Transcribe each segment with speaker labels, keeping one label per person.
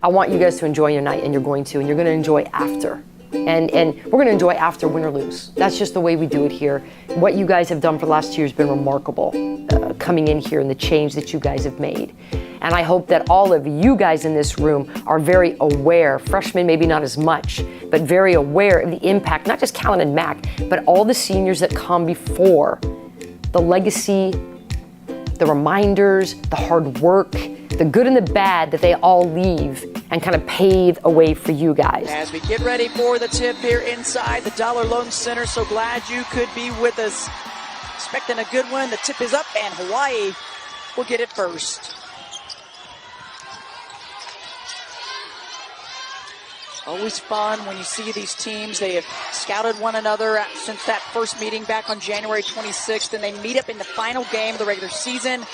Speaker 1: I want you guys to enjoy your night, and you're going to enjoy after. And we're going to enjoy after, win or lose. That's just the way we do it here. What you guys have done for the last 2 years has been remarkable, coming in here and the change that you guys have made. And I hope that all of you guys in this room are very aware, freshmen maybe not as much, but very aware of the impact, not just Callan and Mac, but all the seniors that come before, the legacy, the reminders, the hard work, the good and the bad that they all leave and kind of pave a way for you guys.
Speaker 2: As we get ready for the tip here inside the Dollar Loan Center, so glad you could be with us. Expecting a good one. The tip is up, and Hawaii will get it first. Always fun when you see these teams. They have scouted one another since that first meeting back on January 26th, and they meet up in the final game of the regular season.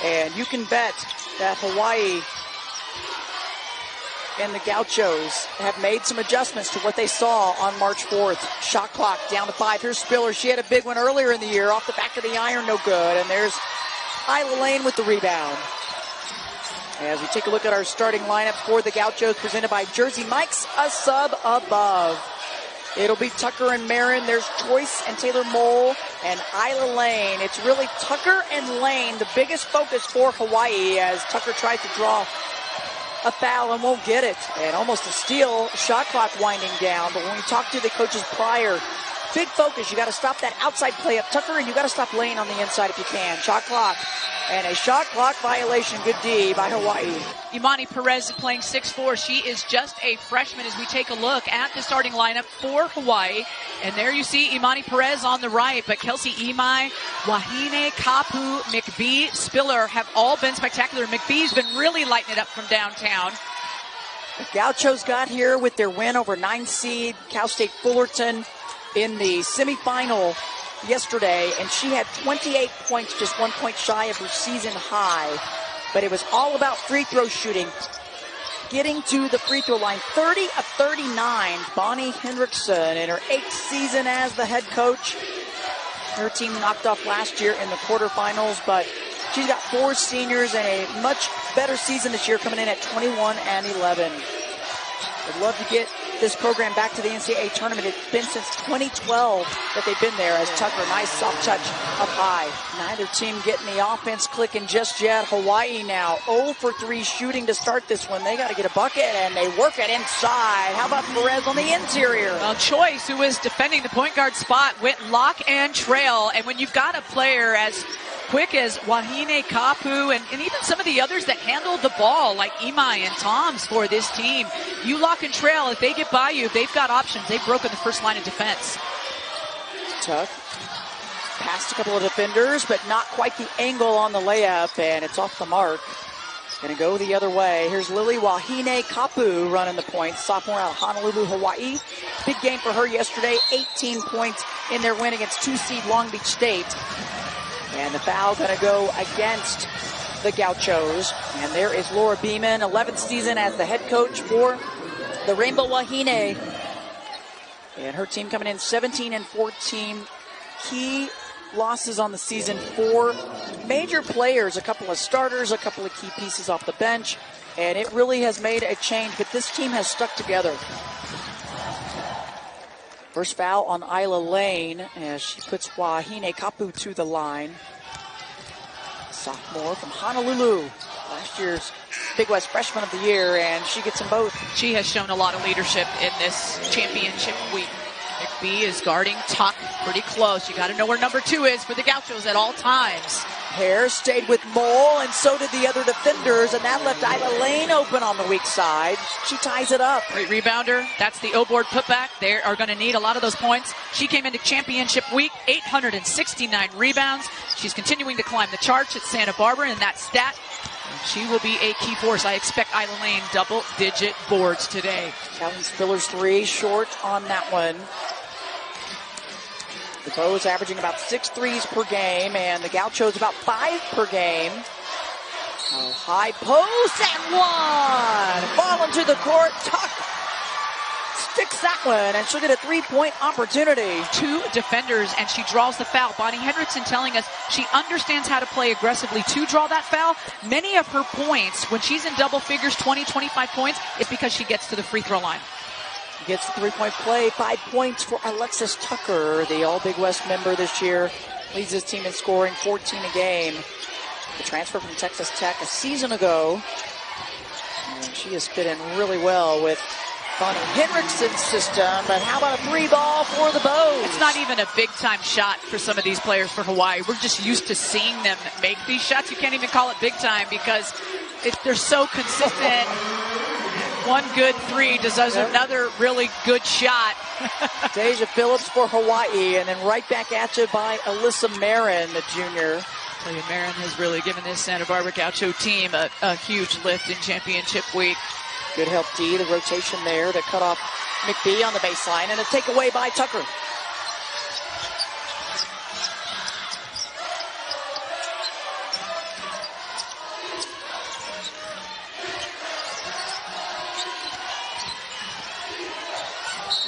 Speaker 2: And you can bet that Hawaii and the Gauchos have made some adjustments to what they saw on March 4th. Shot clock down to 5. Here's Spiller. She had a big one earlier in the year off the back of the iron, no good. And there's Isla Lane with the rebound. As we take a look at our starting lineup for the Gauchos, presented by Jersey Mike's, a sub above. It'll be Tucker and Marin. There's Joyce and Taylor Mole and Isla Lane. It's really Tucker and Lane, the biggest focus for Hawaii, as Tucker tries to draw a foul and won't get it. And almost a steal, shot clock winding down. But when we talked to the coaches prior, big focus. You got to stop that outside play up Tucker, and you got to stop Lane on the inside if you can. Shot clock. And a shot clock violation. Good D by Hawaii.
Speaker 3: Imani Perez is playing 6'4". She is just a freshman as we take a look at the starting lineup for Hawaii. And there you see Imani Perez on the right, but Kelsey Imai, Wahinekapu, McBee, Spiller have all been spectacular. McBee's been really lighting it up from downtown.
Speaker 2: The Gauchos got here with their win over 9 seed Cal State Fullerton in the semifinal yesterday, and she had 28 points, just 1 point shy of her season high. But it was all about free throw shooting. Getting to the free throw line, 30 of 39. Bonnie Hendrickson in her 8th season as the head coach. Her team knocked off last year in the quarterfinals, but she's got 4 seniors and a much better season this year, coming in at 21 and 11. I'd love to get this program back to the NCAA tournament. It's been since 2012 that they've been there, as Tucker, nice soft touch up high. Neither team getting the offense clicking just yet. Hawaii now 0 for 3 shooting to start this one. They got to get a bucket, and they work it inside. How about Perez on the interior?
Speaker 3: Well, Choice, who was defending the point guard spot, went lock and trail. And when you've got a player as quick as Wahinekapu and even some of the others that handled the ball, like Imai and Toms for this team, you lock and trail. If they get by you, they've got options. They've broken the first line of defense.
Speaker 2: Tough. Past a couple of defenders, but not quite the angle on the layup, and it's off the mark. Gonna go the other way. Here's Lily Wahinekapu running the point. Sophomore out of Honolulu, Hawaii. Big game for her yesterday. 18 points in their win against 2 seed Long Beach State. And the foul going to go against the Gauchos. And there is Laura Beeman, 11th season as the head coach for the Rainbow Wahine. And her team coming in 17 and 14. Key losses on the season for major players, a couple of starters, a couple of key pieces off the bench. And it really has made a change, but this team has stuck together. First foul on Isla Lane as she puts Wahinekapu to the line. Sophomore from Honolulu, last year's Big West Freshman of the Year, and she gets them both.
Speaker 3: She has shown a lot of leadership in this championship week. McBee is guarding Tuck pretty close. You got to know where number 2 is for the Gauchos at all times.
Speaker 2: Hare stayed with Mole, and so did the other defenders, and that left Isla Lane open on the weak side. She ties it up.
Speaker 3: Great rebounder. That's the O-board putback. They are going to need a lot of those points. She came into championship week, 869 rebounds. She's continuing to climb the charts at Santa Barbara in that stat. She will be a key force. I expect Isla Lane double-digit boards today.
Speaker 2: Calvin Spiller's 3 short on that one. The Bows averaging about 6 threes per game, and the Gauchos about 5 per game. Oh, high post and 1. Ball into the court. Tuck sticks that one, and she'll get a 3-point opportunity.
Speaker 3: 2 defenders, and she draws the foul. Bonnie Hendrickson telling us she understands how to play aggressively to draw that foul. Many of her points, when she's in double figures, 20, 25 points, is because she gets to the free throw line.
Speaker 2: Gets the 3-point play. 5 points for Alexis Tucker, the All-Big West member this year. Leads his team in scoring, 14 a game. The transfer from Texas Tech a season ago. And she has fit in really well with Bonnie Hendrickson's system. But how about a 3-ball for the Bows?
Speaker 3: It's not even a big-time shot for some of these players for Hawaii. We're just used to seeing them make these shots. You can't even call it big-time because they're so consistent. One good 3 deserves another really good shot.
Speaker 2: Daejah Phillips for Hawaii, and then right back at you by Alyssa Marin, the junior.
Speaker 3: Marin has really given this Santa Barbara Gaucho team a huge lift in championship week.
Speaker 2: Good help D, the rotation there to cut off McBee on the baseline, and a takeaway by Tucker.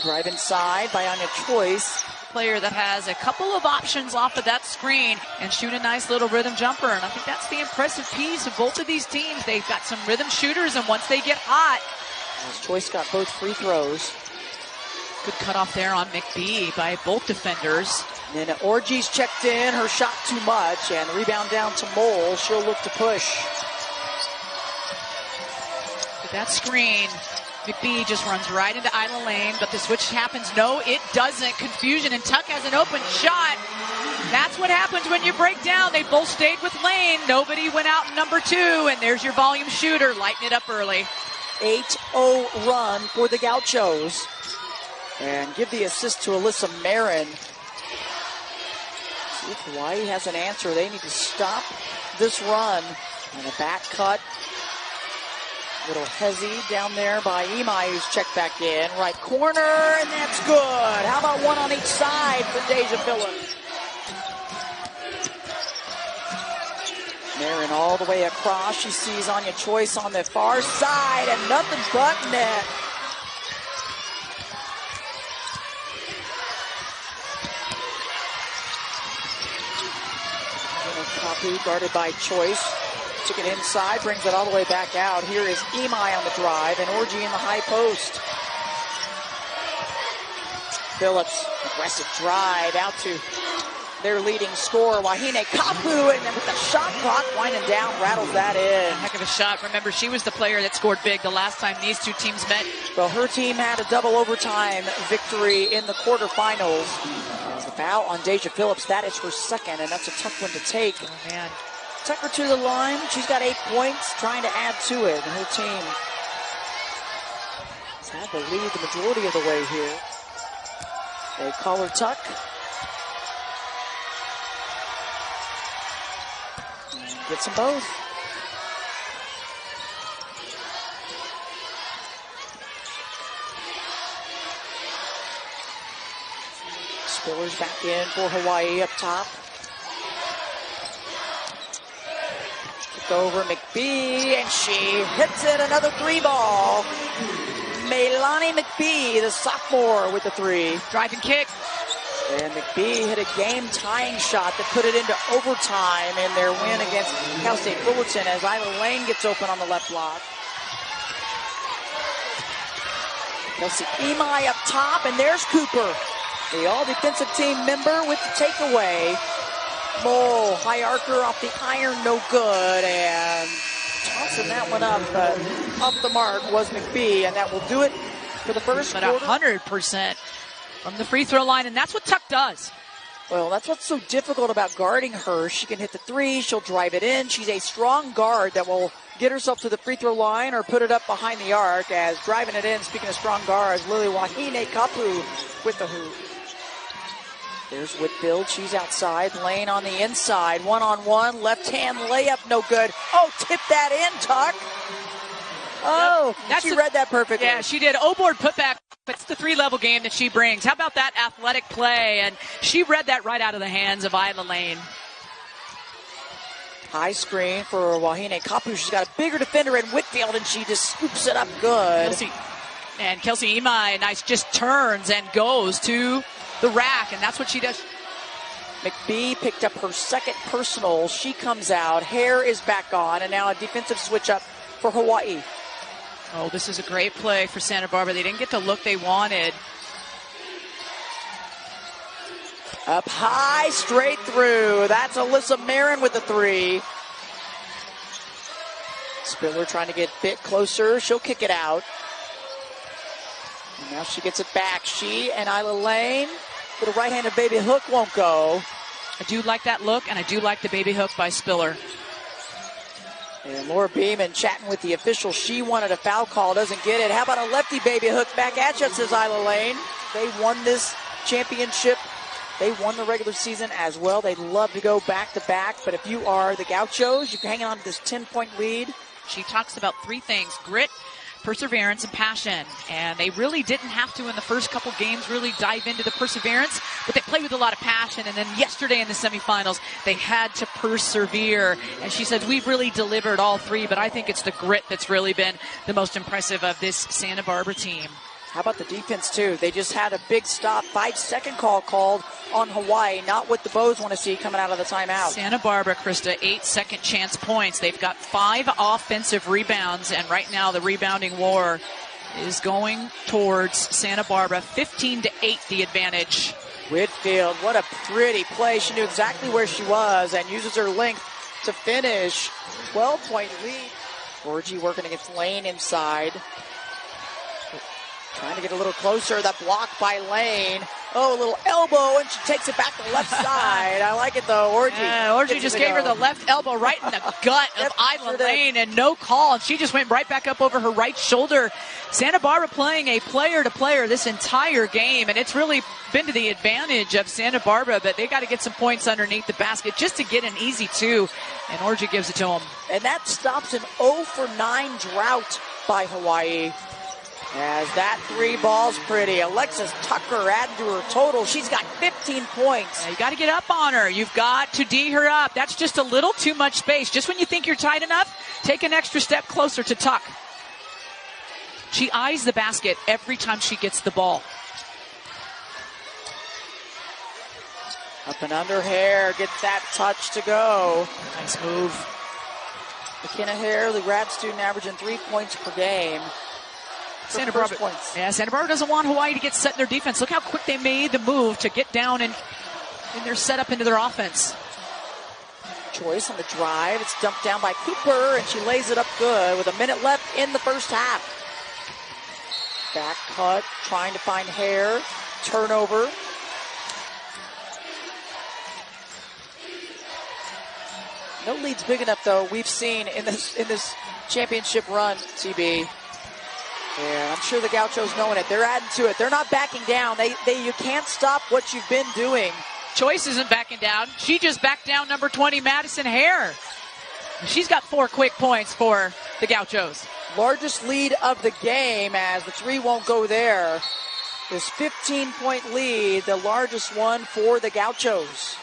Speaker 2: Drive inside by Anya Choice.
Speaker 3: Player that has a couple of options off of that screen and shoot a nice little rhythm jumper. And I think that's the impressive piece of both of these teams. They've got some rhythm shooters, and once they get hot.
Speaker 2: Choice got both free throws.
Speaker 3: Good cutoff there on McBee by both defenders.
Speaker 2: And then Orgy's checked in, her shot too much, and the rebound down to Mole. She'll look to push.
Speaker 3: With that screen, McBee just runs right into Isla Lane, but the switch happens. No, it doesn't. Confusion, and Tuck has an open shot. That's what happens when you break down. They both stayed with Lane. Nobody went out in number 2, and there's your volume shooter. Lighten it up early.
Speaker 2: 8-0 run for the Gauchos. And give the assist to Alyssa Marin. See if Hawaii has an answer. They need to stop this run. And a back cut. Little hezzy down there by Imai, who's checked back in. Right corner, and that's good. How about one on each side for Daejah Phillips? Marin all the way across. She sees Anya Choice on the far side, and nothing but net. Kapu guarded by Choice. Took it inside, brings it all the way back out. Here is Imai on the drive, and Orgy in the high post. Phillips, aggressive drive out to their leading scorer, Wahinekapu, and then with the shot clock winding down, rattles that in.
Speaker 3: Heck of a shot. Remember, she was the player that scored big the last time these two teams met.
Speaker 2: Well, her team had a double overtime victory in the quarterfinals. There's the foul on Daejah Phillips. That is her second, and that's a tough one to take.
Speaker 3: Oh, man.
Speaker 2: Tucker to the line. She's got 8 points, trying to add to it. And her team has had the lead the majority of the way here. They call her Tuck. And gets them both. Spillers back in for Hawaii up top. Over McBee, and she hits it, another 3-ball. Meilani McBee, the sophomore, with the 3.
Speaker 3: Drive and kick.
Speaker 2: And McBee hit a game-tying shot that put it into overtime in their win against Cal State Fullerton as Isla Lane gets open on the left block. Kelsey Imai up top, and there's Cooper, the all-defensive team member, with the takeaway. Mole, high archer off the iron, no good, and tossing that one up, but off the mark was McBee, and that will do it for the first quarter.
Speaker 3: 100% from the free throw line, and that's what Tuck does.
Speaker 2: Well, that's what's so difficult about guarding her. She can hit the 3, she'll drive it in. She's a strong guard that will get herself to the free throw line or put it up behind the arc, as driving it in, speaking of strong guards, Lily Wahinekapu with the hoop. There's Whitfield, she's outside. Lane on the inside, one-on-one, left-hand layup, no good. Oh, tip that in, Tuck. Oh, yep. She read that perfectly.
Speaker 3: Yeah, she did. O-board putback. It's the 3-level game that she brings. How about that athletic play? And she read that right out of the hands of Isla Lane.
Speaker 2: High screen for Wahinekapu. She's got a bigger defender in Whitfield, and she just scoops it up good.
Speaker 3: And Kelsey Imai, nice, just turns and goes to the rack, and that's what she does.
Speaker 2: McBee picked up her second personal. She comes out. Hare is back on, and now a defensive switch up for Hawaii.
Speaker 3: Oh, this is a great play for Santa Barbara. They didn't get the look they wanted.
Speaker 2: Up high, straight through. That's Alyssa Marin with the three. Spiller trying to get a bit closer. She'll kick it out. And now she gets it back. She and Isla Lane. Little right-handed baby hook won't go.
Speaker 3: I do like that look, and I do like the baby hook by Spiller.
Speaker 2: And Laura Beeman chatting with the official. She wanted a foul call, doesn't get it. How about a lefty baby hook back at you, says Isla Lane. They won this championship. They won the regular season as well. They'd love to go back-to-back, but if you are the Gauchos, you're hanging on to this 10-point lead.
Speaker 3: She talks about three things: grit, perseverance, and passion. And they really didn't have to in the first couple games really dive into the perseverance, but they played with a lot of passion. And then yesterday in the semifinals, they had to persevere. And she said, we've really delivered all three, but I think it's the grit that's really been the most impressive of this Santa Barbara team.
Speaker 2: How about the defense, too? They just had a big stop, 5-second call called on Hawaii, not what the Bows want to see coming out of the timeout.
Speaker 3: Santa Barbara, Krista, 8 second chance points. They've got 5 offensive rebounds, and right now the rebounding war is going towards Santa Barbara. 15-8 the advantage.
Speaker 2: Whitfield, what a pretty play. She knew exactly where she was and uses her length to finish. 12-point lead. Orgy working against Lane inside. Trying to get a little closer. That block by Lane. Oh, a little elbow, and she takes it back to the left side. I like it, though.
Speaker 3: Orgy just gave her the left elbow right in the gut of Isla Lane, and no call. And she just went right back up over her right shoulder. Santa Barbara playing a player-to-player this entire game, and it's really been to the advantage of Santa Barbara, but they got to get some points underneath the basket just to get an easy 2, and Orgy gives it to them.
Speaker 2: And that stops an 0-for-9 drought by Hawaii. As that 3 ball's pretty. Alexis Tucker adding to her total. She's got 15 points.
Speaker 3: Yeah, you got to get up on her. You've got to D her up. That's just a little too much space. Just when you think you're tight enough, take an extra step closer to Tuck. She eyes the basket every time she gets the ball.
Speaker 2: Up and under. Hare gets that touch to go.
Speaker 3: Nice move.
Speaker 2: McKenna Hare, the grad student, averaging 3 points per game.
Speaker 3: Santa Barbara doesn't want Hawaii to get set in their defense. Look how quick they made the move to get down and in their setup into their offense.
Speaker 2: Choice on the drive. It's dumped down by Cooper, and she lays it up good with a minute left in the first half. Back cut, trying to find Hare. Turnover. No leads big enough, though, we've seen in this championship run, TB. Yeah, I'm sure the Gauchos knowing it. They're adding to it. They're not backing down. You can't stop what you've been doing.
Speaker 3: Choice isn't backing down. She just backed down number 20, Madison Hare. She's got 4 quick points for the Gauchos.
Speaker 2: Largest lead of the game, as the 3 won't go there. This 15-point lead, the largest one for the Gauchos.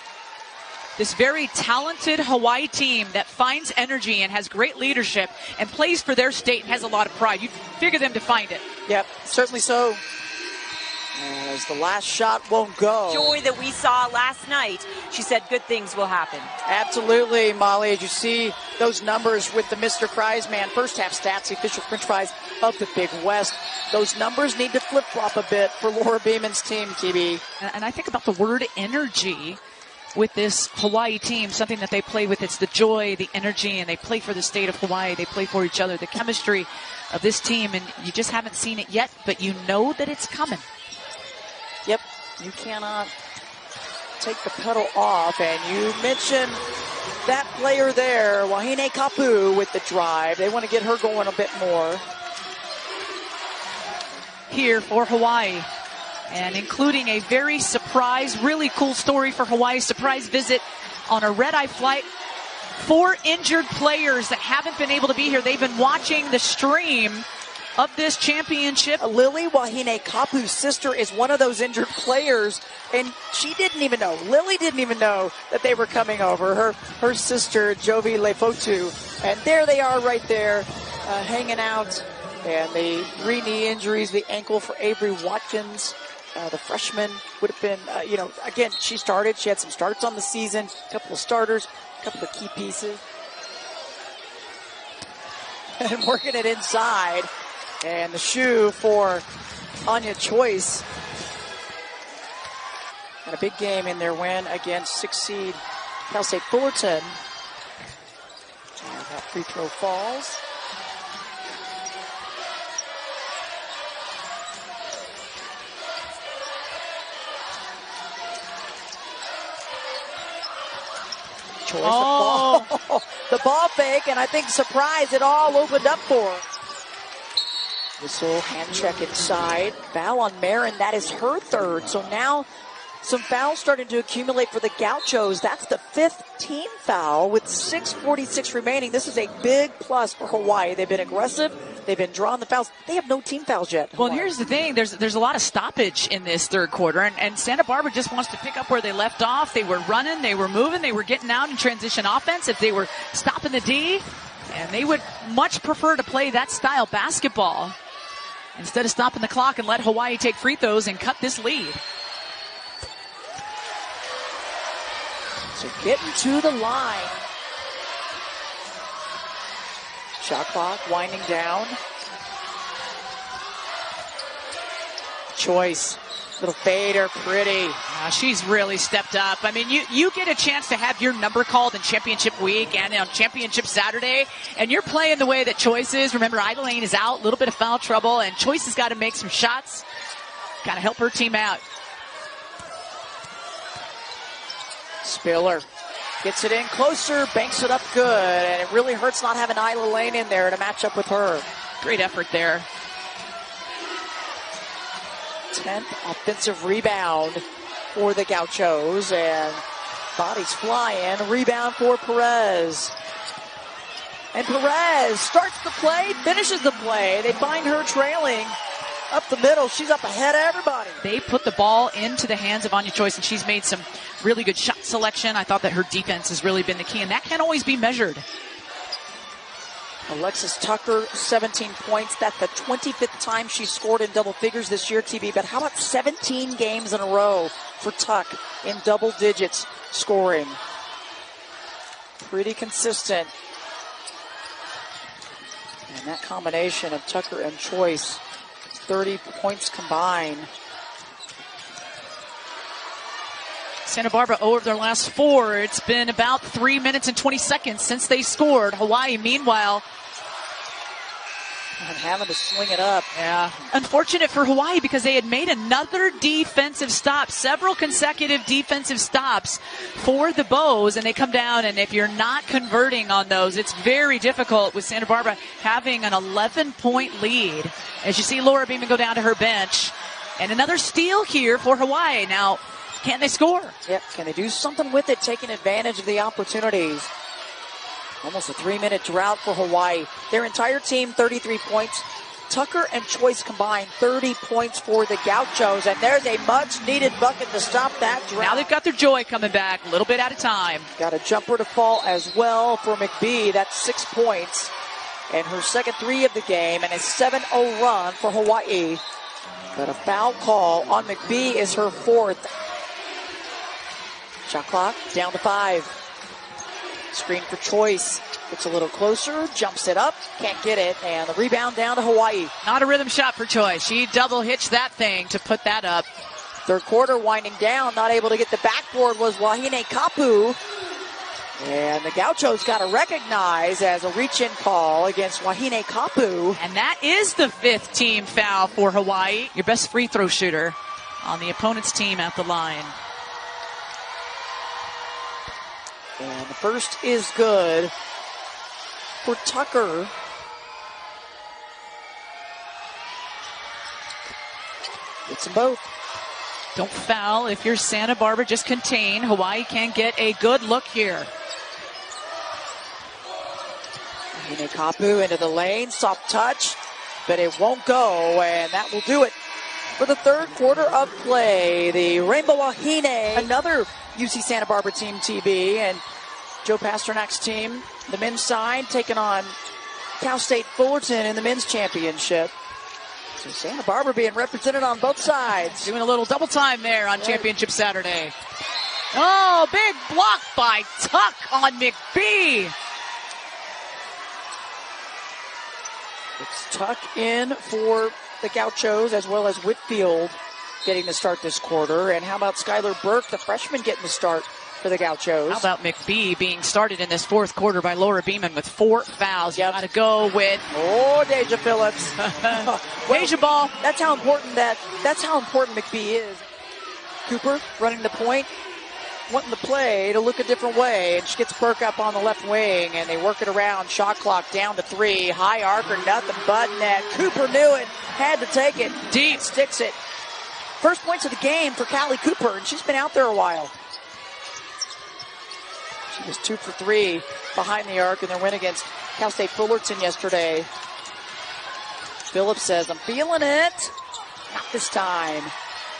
Speaker 3: This very talented Hawaii team that finds energy and has great leadership and plays for their state and has a lot of pride. You figure them to find it.
Speaker 2: Yep, certainly so. As the last shot won't go.
Speaker 4: Joy that we saw last night, she said good things will happen.
Speaker 2: Absolutely, Molly. As you see those numbers with the Mr. Prize Man first half stats, the official French prize of the Big West. Those numbers need to flip-flop a bit for Laura Beeman's team, TB.
Speaker 3: And I think about the word energy with this Hawaii team, something that they play with. It's the joy, the energy, and they play for the state of Hawaii. They play for each other. The chemistry of this team, and you just haven't seen it yet, but you know that it's coming.
Speaker 2: Yep, you cannot take the pedal off, and you mentioned that player there, Wahinekapu, with the drive. They want to get her going a bit more.
Speaker 3: Here for Hawaii. And including a very really cool story for Hawaii. Surprise visit on a red-eye flight. 4 injured players that haven't been able to be here. They've been watching the stream of this championship.
Speaker 2: Lily Wahinekapu's sister is one of those injured players, and she didn't even know. Lily didn't even know that they were coming over. Her sister, Jovi Lefotu. And there they are right there, hanging out And the 3 knee injuries, the ankle for Avery Watkins, the freshman would have been, again, she started. She had some starts on the season, a couple of starters, a couple of key pieces. And working it inside. And the shoe for Anya Choice. Had a big game in their win against 6th seed Cal State Fullerton. And that free throw falls. Choice, the ball fake, and I think surprise, it all opened up for her. Whistle, hand check inside. Foul on Marin, that is her 3rd. So now some fouls starting to accumulate for the Gauchos. That's the 5th team foul with 6:46 remaining. This is a big plus for Hawaii. They've been aggressive. They've been drawing the fouls. They have no team fouls yet.
Speaker 3: Well, and here's the thing. There's a lot of stoppage in this 3rd quarter, and Santa Barbara just wants to pick up where they left off. They were running, they were moving, they were getting out in transition offense. If they were stopping the D, and they would much prefer to play that style basketball instead of stopping the clock and let Hawaii take free throws and cut this lead.
Speaker 2: So getting to the line. Shot clock winding down. Choice. Little fader, pretty.
Speaker 3: She's really stepped up. I mean, you get a chance to have your number called in championship week and on championship Saturday, and you're playing the way that Choice is. Remember, Idalane is out, a little bit of foul trouble, and Choice has got to make some shots, kind of help her team out.
Speaker 2: Spiller gets it in closer, banks it up good, and it really hurts not having Isla Lane in there to match up with her.
Speaker 3: Great effort there.
Speaker 2: 10th offensive rebound for the Gauchos, and bodies flying. Rebound for Perez. And Perez starts the play, finishes the play. They find her trailing up the middle. She's up ahead of everybody.
Speaker 3: They put the ball into the hands of Anya Choice, and she's made some really good shot selection. I thought that her defense has really been the key, and that can't always be measured.
Speaker 2: Alexis Tucker, 17 points. That's the 25th time she's scored in double figures this year, TV. But how about 17 games in a row for Tuck in double digits scoring? Pretty consistent. And that combination of Tucker and Choice, 30 points combined.
Speaker 3: Santa Barbara over their last 4. It's been about 3 minutes and 20 seconds since they scored. Hawaii, meanwhile,
Speaker 2: and having to swing it up.
Speaker 3: Yeah. Unfortunate for Hawaii because they had made another defensive stop, several consecutive defensive stops for the Bows, and they come down, and if you're not converting on those, it's very difficult with Santa Barbara having an 11-point lead. As you see Laura Beeman go down to her bench. And another steal here for Hawaii. Now, can they score?
Speaker 2: Yep. Can they do something with it, taking advantage of the opportunities? Almost a 3-minute drought for Hawaii. Their entire team, 33 points. Tucker and Choice combined, 30 points for the Gauchos. And there's a much-needed bucket to stop that drought.
Speaker 3: Now they've got their joy coming back, a little bit at a time.
Speaker 2: Got a jumper to fall as well for McBee. That's 6 points. And her second 3 of the game, and a 7-0 run for Hawaii. But a foul call on McBee is her 4th. Shot clock down to 5. Screen for Choice. Gets a little closer, jumps it up, can't get it, and the rebound down to Hawaii.
Speaker 3: Not a rhythm shot for Choice. She double hitched that thing to put that up.
Speaker 2: Third quarter winding down, not able to get the backboard was Wahinekapu. And the Gauchos got to recognize as a reach-in call against Wahinekapu.
Speaker 3: And that is the 5th team foul for Hawaii. Your best free throw shooter on the opponent's team at the line.
Speaker 2: And the first is good for Tucker. Gets them both.
Speaker 3: Don't foul if you're Santa Barbara. Just contain. Hawaii can get a good look here.
Speaker 2: Hinekapu into the lane. Soft touch, but it won't go, and that will do it for the third quarter of play. The Rainbow Wahine, another UC Santa Barbara team, TB, and Joe Pasternak's team, the men's side, taking on Cal State Fullerton in the men's championship. So Santa Barbara being represented on both sides.
Speaker 3: Doing a little double time there on Championship Saturday. Oh, big block by Tuck on McBee.
Speaker 2: It's Tuck in for the Gauchos, as well as Whitfield getting to start this quarter. And how about Skylar Burke, the freshman, getting to start for the Gauchos?
Speaker 3: How about McBee being started in this fourth quarter by Laura Beeman with 4 fouls? You got to go with
Speaker 2: Daejah Phillips.
Speaker 3: Daejah ball.
Speaker 2: That's how important McBee is. Cooper running the point, wanting the play to look a different way, and she gets Burke up on the left wing, and they work it around. Shot clock down to 3. High arc or nothing but net. Cooper knew it, had to take it.
Speaker 3: Deep.
Speaker 2: Sticks it. First points of the game for Callie Cooper, and she's been out there a while. She was 2 for 3 behind the arc in their win against Cal State Fullerton yesterday. Phillips says, I'm feeling it. Not this time.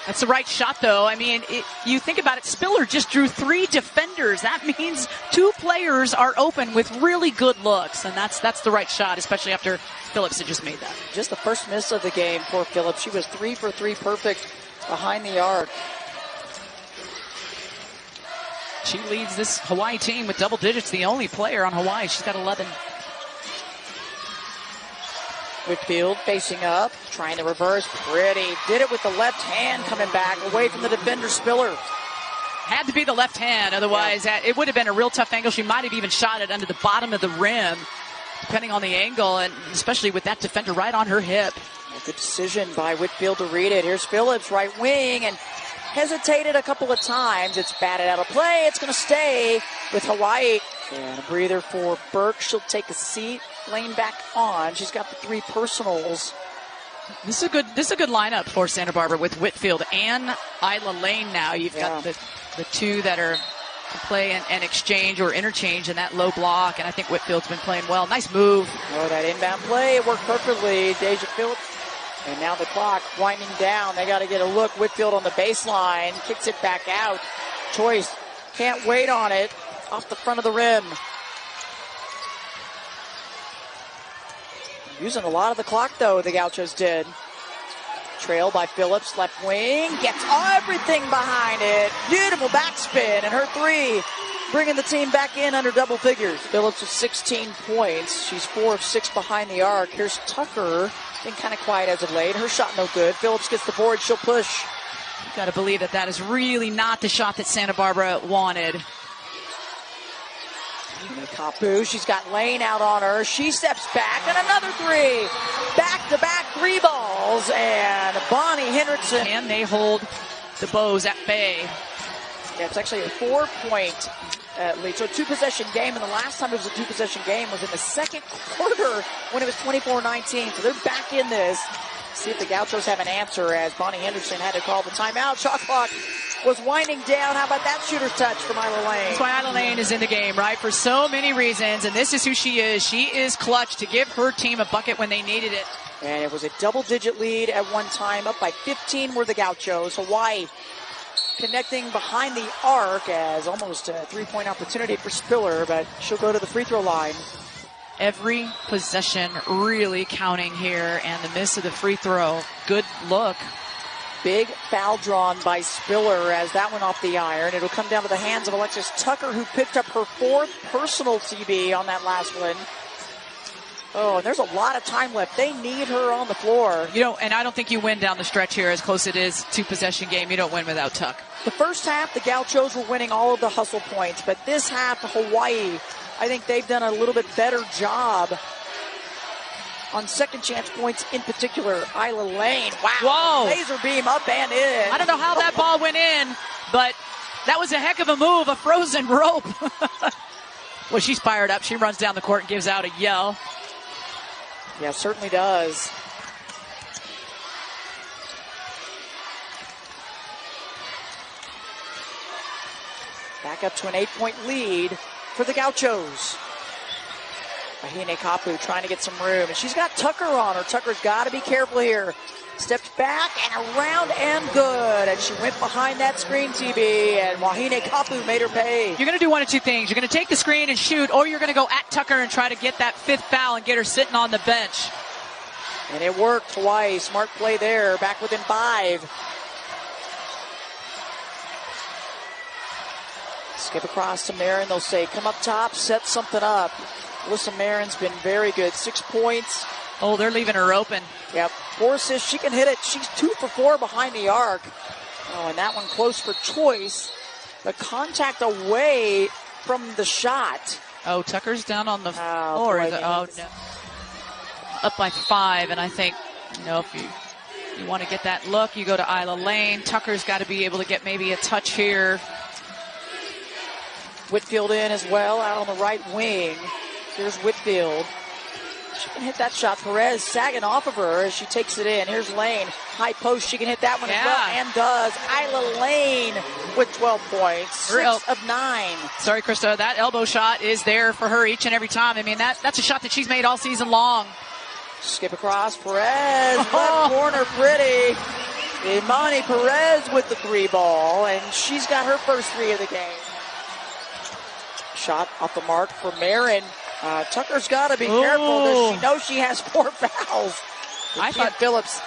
Speaker 3: That's the right shot, though. I mean, you think about it, Spiller just drew 3 defenders. That means 2 players are open with really good looks, and that's the right shot, especially after Phillips had just made that.
Speaker 2: Just the first miss of the game for Phillips. She was 3 for 3 perfect behind the arc.
Speaker 3: She leads this Hawaii team with double digits, the only player on Hawaii. She's got 11.
Speaker 2: Whitfield facing up, trying to reverse. Pretty. Did it with the left hand, coming back away from the defender, Spiller.
Speaker 3: Had to be the left hand, otherwise it would have been a real tough angle. She might have even shot it under the bottom of the rim, depending on the angle, and especially with that defender right on her hip.
Speaker 2: A good decision by Whitfield to read it. Here's Phillips, right wing, and hesitated a couple of times. It's batted out of play. It's going to stay with Hawaii. And a breather for Burke. She'll take a seat. Lane back on. She's got the 3 personals.
Speaker 3: This is a good lineup for Santa Barbara with Whitfield and Isla Lane now. You've got the 2 that are to play and exchange or interchange in that low block, and I think Whitfield's been playing well. Nice move.
Speaker 2: Oh, that inbound play, it worked perfectly. Daejah Phillips. And now the clock winding down. They got to get a look. Whitfield on the baseline. Kicks it back out. Choice. Can't wait on it. Off the front of the rim. Using a lot of the clock, though, the Gauchos did. Trail by Phillips. Left wing. Gets everything behind it. Beautiful backspin. And her 3 bringing the team back in under double figures. Phillips with 16 points. She's 4 of 6 behind the arc. Here's Tucker. Been kind of quiet as of late. Her shot no good. Phillips gets the board. She'll push.
Speaker 3: You've got to believe that is really not the shot that Santa Barbara wanted.
Speaker 2: Wahinekapu, she's got Lane out on her. She steps back, and another 3. Back-to-back 3 balls, and Bonnie Henderson.
Speaker 3: And they hold the Bows at bay.
Speaker 2: Yeah, it's actually a 4-point lead. So a 2-possession game, and the last time it was a 2-possession game was in the second quarter when it was 24-19. So they're back in this. See if the Gauchos have an answer, as Bonnie Henderson had to call the timeout. Shot clock was winding down. How about that shooter's touch from Isla Lane?
Speaker 3: That's why Isla Lane is in the game, right? For so many reasons, and this is who she is. She is clutch to give her team a bucket when they needed it.
Speaker 2: And it was a double-digit lead at one time. Up by 15 were the Gauchos. Hawaii connecting behind the arc as almost a 3-point opportunity for Spiller, but she'll go to the free throw line.
Speaker 3: Every possession really counting here, and the miss of the free throw. Good look.
Speaker 2: Big foul drawn by Spiller as that went off the iron. It'll come down to the hands of Alexis Tucker, who picked up her 4th personal TB on that last one. Oh, and there's a lot of time left. They need her on the floor.
Speaker 3: And I don't think you win down the stretch here, as close it is, 2-possession game. You don't win without Tuck.
Speaker 2: The first half, the Gauchos were winning all of the hustle points, but this half, Hawaii, I think they've done a little bit better job on second chance points in particular. Isla Lane, wow.
Speaker 3: Whoa.
Speaker 2: Laser beam up and in.
Speaker 3: I don't know how that ball went in, but that was a heck of a move, a frozen rope. Well, she's fired up. She runs down the court and gives out a yell.
Speaker 2: Yeah, certainly does. Back up to an 8-point lead for the Gauchos. Wahinekapu trying to get some room, and she's got Tucker on her. Tucker's got to be careful here. Stepped back and around and good, and she went behind that screen, TB, and Wahinekapu made her pay.
Speaker 3: You're going to do one of two things. You're going to take the screen and shoot, or you're going to go at Tucker and try to get that 5th foul and get her sitting on the bench.
Speaker 2: And it worked. Hawaii, smart play there, back within 5. Skip across to Marin. They'll say, come up top, set something up. Alyssa Marin's been very good. 6 points.
Speaker 3: Oh, they're leaving her open.
Speaker 2: Yep. 4 assists. She can hit it. She's 2 for 4 behind the arc. Oh, and that one close for Choice. The contact away from the shot.
Speaker 3: Oh, Tucker's down on the floor.
Speaker 2: Boy,
Speaker 3: no. Up by 5, and I think, if you want to get that look, you go to Isla Lane. Tucker's got to be able to get maybe a touch here.
Speaker 2: Whitfield in as well, out on the right wing. Here's Whitfield. She can hit that shot. Perez sagging off of her as she takes it in. Here's Lane. High post. She can hit that one as well, and does. Isla Lane with 12 points. 6 of 9.
Speaker 3: Sorry, Krista. That elbow shot is there for her each and every time. I mean, that's a shot that she's made all season long.
Speaker 2: Skip across. Perez. Left corner pretty. Imani Perez with the 3 ball, and she's got her first 3 of the game. Shot off the mark for Marin. Tucker's got to be careful because she knows she has 4 fouls.
Speaker 3: I thought
Speaker 2: Phillips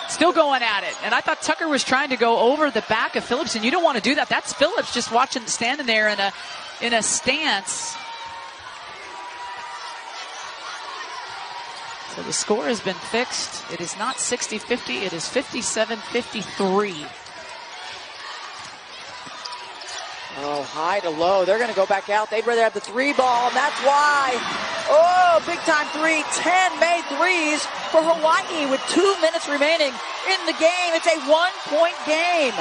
Speaker 3: still going at it, and I thought Tucker was trying to go over the back of Phillips, and you don't want to do that. That's Phillips just standing there in a stance. So the score has been fixed. It is not 60-50. It is 57-53.
Speaker 2: Oh, high to low. They're going to go back out. They'd rather have the 3 ball, and that's why. Oh, big time 3. 10 made threes for Hawaii with 2 minutes remaining in the game. It's a 1-point game.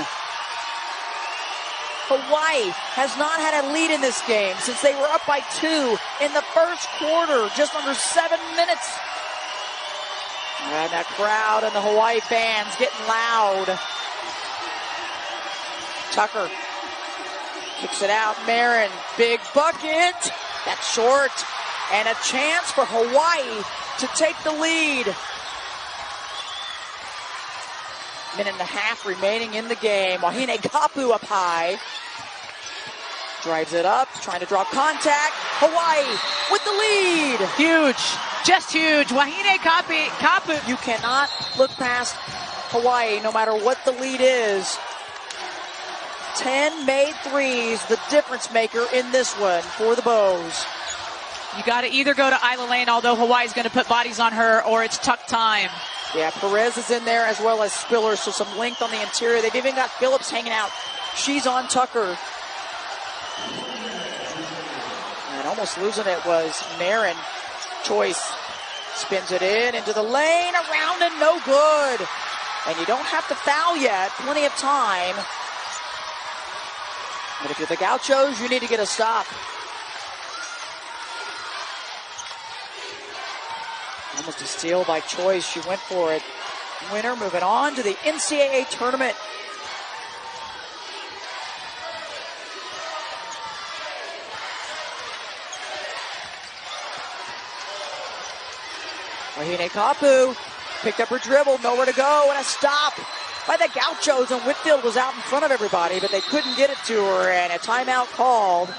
Speaker 2: Hawaii has not had a lead in this game since they were up by 2 in the first quarter, just under 7 minutes. And that crowd and the Hawaii fans getting loud. Tucker kicks it out. Marin, big bucket. That's short. And a chance for Hawaii to take the lead. Minute and a half remaining in the game. Wahinekapu up high. Drives it up, trying to draw contact. Hawaii with the lead.
Speaker 3: Huge. Just huge. Wahinekapu.
Speaker 2: You cannot look past Hawaii no matter what the lead is. 10 made threes, the difference maker in this one for the Bows.
Speaker 3: You got to either go to Isla Lane, although Hawaii's going to put bodies on her, or it's tuck time.
Speaker 2: Yeah, Perez is in there as well as Spiller, so some length on the interior. They've even got Phillips hanging out. She's on Tucker. And almost losing it was Marin. Choice spins it into the lane, around and no good. And you don't have to foul yet, plenty of time. But if you're the Gauchos, you need to get a stop. Almost a steal by Choice. She went for it. Winner moving on to the NCAA tournament. Wahinekapu picked up her dribble, nowhere to go, and a stop by the Gauchos, and Whitfield was out in front of everybody, but they couldn't get it to her, and a timeout called.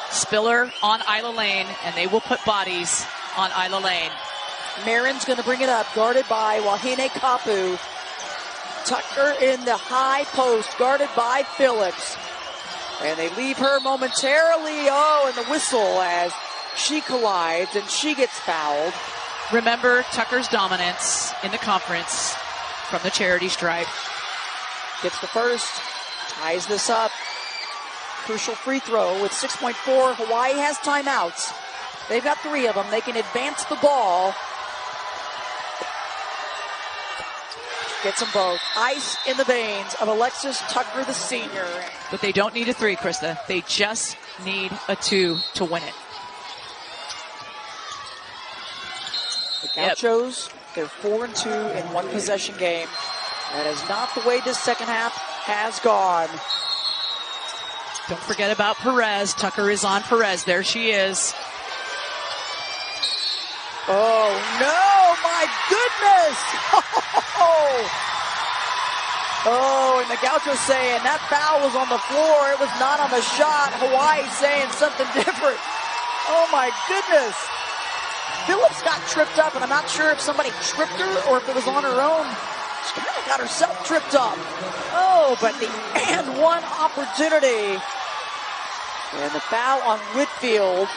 Speaker 3: Spiller on Isla Lane, and they will put bodies on Isla Lane.
Speaker 2: Marin's going to bring it up, guarded by Wahinekapu. Tucker in the high post, guarded by Phillips. And they leave her momentarily. Oh, and the whistle as she collides, and she gets fouled.
Speaker 3: Remember Tucker's dominance in the conference from the charity stripe.
Speaker 2: Gets the first, ties this up. Crucial free throw with 6.4. Hawaii has timeouts. They've got 3 of them. They can advance the ball. Gets them both. Ice in the veins of Alexis Tucker, the senior.
Speaker 3: But they don't need a 3, Krista. They just need a 2 to win it.
Speaker 2: The Gauchos, they're 4-2 in one possession game. That is not the way this second half has gone.
Speaker 3: Don't forget about Perez. Tucker is on Perez. There she is.
Speaker 2: no, my goodness. Oh, and the Gauchos saying that foul was on the floor. It was not on the shot. Hawaii saying something different. Oh, my goodness. Phillips got tripped up, and I'm not sure if somebody tripped her or if it was on her own. She kind of got herself tripped up. Oh, but the and one opportunity. And the foul on Whitfield.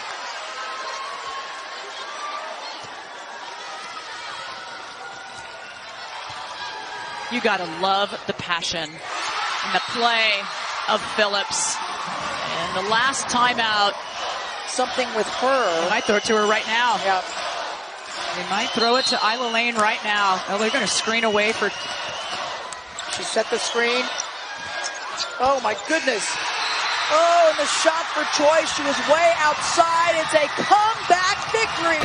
Speaker 3: You got to love the passion and the play of Phillips. And the last timeout.
Speaker 2: Something with her.
Speaker 3: They might throw it to her right now.
Speaker 2: Yep.
Speaker 3: They might throw it to Isla Lane right now. Oh, they're going to screen away for.
Speaker 2: She set the screen. Oh, my goodness. Oh, and the shot for Troy. She was way outside. It's a comeback victory.